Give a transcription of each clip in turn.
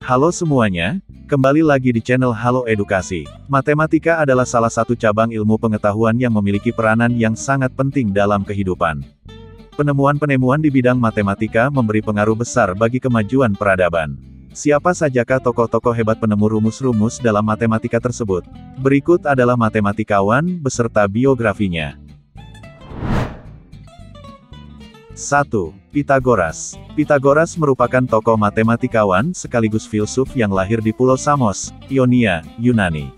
Halo semuanya, kembali lagi di channel Halo Edukasi. Matematika adalah salah satu cabang ilmu pengetahuan yang memiliki peranan yang sangat penting dalam kehidupan. Penemuan-penemuan di bidang matematika memberi pengaruh besar bagi kemajuan peradaban. Siapa sajakah tokoh-tokoh hebat penemu rumus-rumus dalam matematika tersebut? Berikut adalah matematikawan beserta biografinya. 1. Pythagoras. Pythagoras merupakan tokoh matematikawan sekaligus filsuf yang lahir di Pulau Samos, Ionia, Yunani.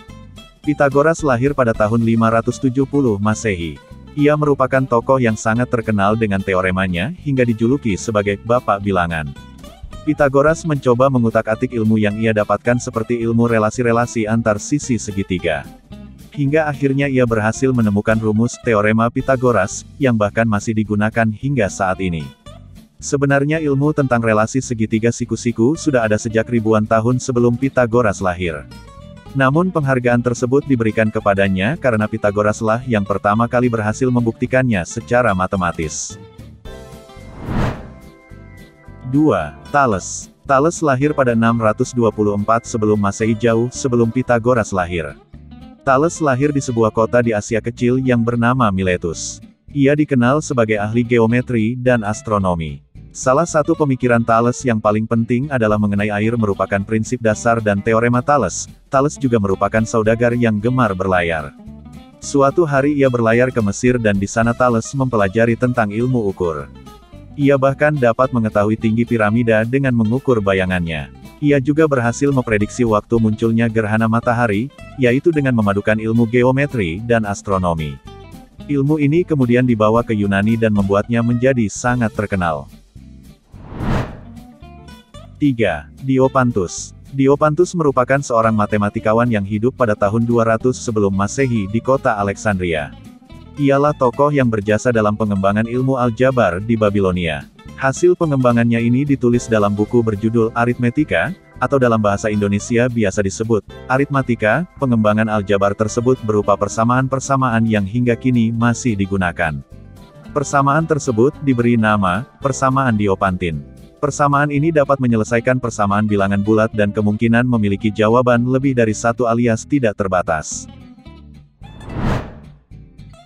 Pythagoras lahir pada tahun 570 Masehi. Ia merupakan tokoh yang sangat terkenal dengan teoremanya hingga dijuluki sebagai Bapak Bilangan. Pythagoras mencoba mengutak-atik ilmu yang ia dapatkan seperti ilmu relasi-relasi antar sisi segitiga. Hingga akhirnya ia berhasil menemukan rumus teorema Pythagoras, yang bahkan masih digunakan hingga saat ini. Sebenarnya ilmu tentang relasi segitiga siku-siku sudah ada sejak ribuan tahun sebelum Pythagoras lahir. Namun penghargaan tersebut diberikan kepadanya karena Pythagoras lah yang pertama kali berhasil membuktikannya secara matematis. 2. Thales. Thales lahir pada 624 sebelum Masehi, jauh sebelum Pythagoras lahir. Thales lahir di sebuah kota di Asia Kecil yang bernama Miletus. Ia dikenal sebagai ahli geometri dan astronomi. Salah satu pemikiran Thales yang paling penting adalah mengenai air merupakan prinsip dasar dan teorema Thales. Thales juga merupakan saudagar yang gemar berlayar. Suatu hari ia berlayar ke Mesir dan di sana Thales mempelajari tentang ilmu ukur. Ia bahkan dapat mengetahui tinggi piramida dengan mengukur bayangannya. Ia juga berhasil memprediksi waktu munculnya gerhana matahari, yaitu dengan memadukan ilmu geometri dan astronomi. Ilmu ini kemudian dibawa ke Yunani dan membuatnya menjadi sangat terkenal. 3. Diopantus. Diopantus merupakan seorang matematikawan yang hidup pada tahun 200 sebelum Masehi di kota Alexandria. Ialah tokoh yang berjasa dalam pengembangan ilmu aljabar di Babilonia. Hasil pengembangannya ini ditulis dalam buku berjudul Aritmetika, atau dalam bahasa Indonesia biasa disebut Aritmatika. Pengembangan aljabar tersebut berupa persamaan-persamaan yang hingga kini masih digunakan. Persamaan tersebut diberi nama persamaan Diopantin. Persamaan ini dapat menyelesaikan persamaan bilangan bulat dan kemungkinan memiliki jawaban lebih dari satu alias tidak terbatas.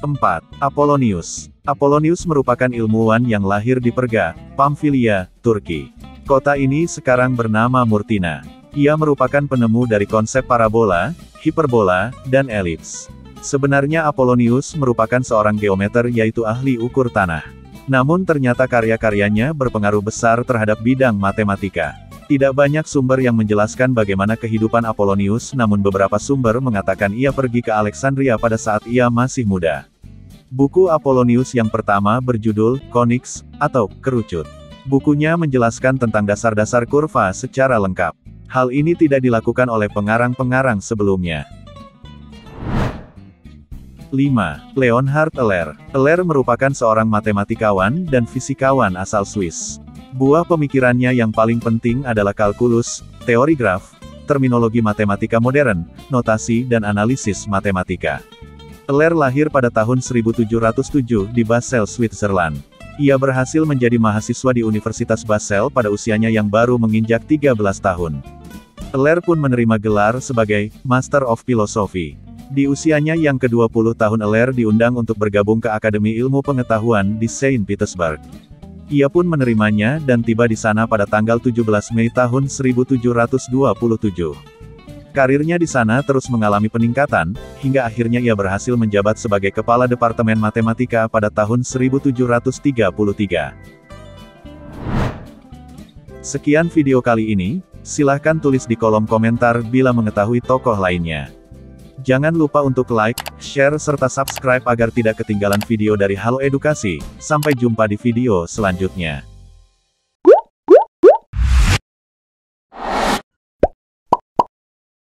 4. Apollonius. Apollonius merupakan ilmuwan yang lahir di Perga, Pamfilia, Turki. Kota ini sekarang bernama Murtina. Ia merupakan penemu dari konsep parabola, hiperbola, dan elips. Sebenarnya Apollonius merupakan seorang geometer yaitu ahli ukur tanah. Namun ternyata karya-karyanya berpengaruh besar terhadap bidang matematika. Tidak banyak sumber yang menjelaskan bagaimana kehidupan Apollonius, namun beberapa sumber mengatakan ia pergi ke Alexandria pada saat ia masih muda. Buku Apollonius yang pertama berjudul Konix, atau Kerucut. Bukunya menjelaskan tentang dasar-dasar kurva secara lengkap. Hal ini tidak dilakukan oleh pengarang-pengarang sebelumnya. 5. Leonhard Euler. Euler merupakan seorang matematikawan dan fisikawan asal Swiss. Buah pemikirannya yang paling penting adalah kalkulus, teori graf, terminologi matematika modern, notasi dan analisis matematika. Euler lahir pada tahun 1707 di Basel, Switzerland. Ia berhasil menjadi mahasiswa di Universitas Basel pada usianya yang baru menginjak 13 tahun. Euler pun menerima gelar sebagai Master of Philosophy. Di usianya yang ke-20 tahun Euler diundang untuk bergabung ke Akademi Ilmu Pengetahuan di Saint Petersburg. Ia pun menerimanya dan tiba di sana pada tanggal 17 Mei tahun 1727. Karirnya di sana terus mengalami peningkatan, hingga akhirnya ia berhasil menjabat sebagai Kepala Departemen Matematika pada tahun 1733. Sekian video kali ini, silahkan tulis di kolom komentar bila mengetahui tokoh lainnya. Jangan lupa untuk like, share serta subscribe agar tidak ketinggalan video dari Halo Edukasi. Sampai jumpa di video selanjutnya.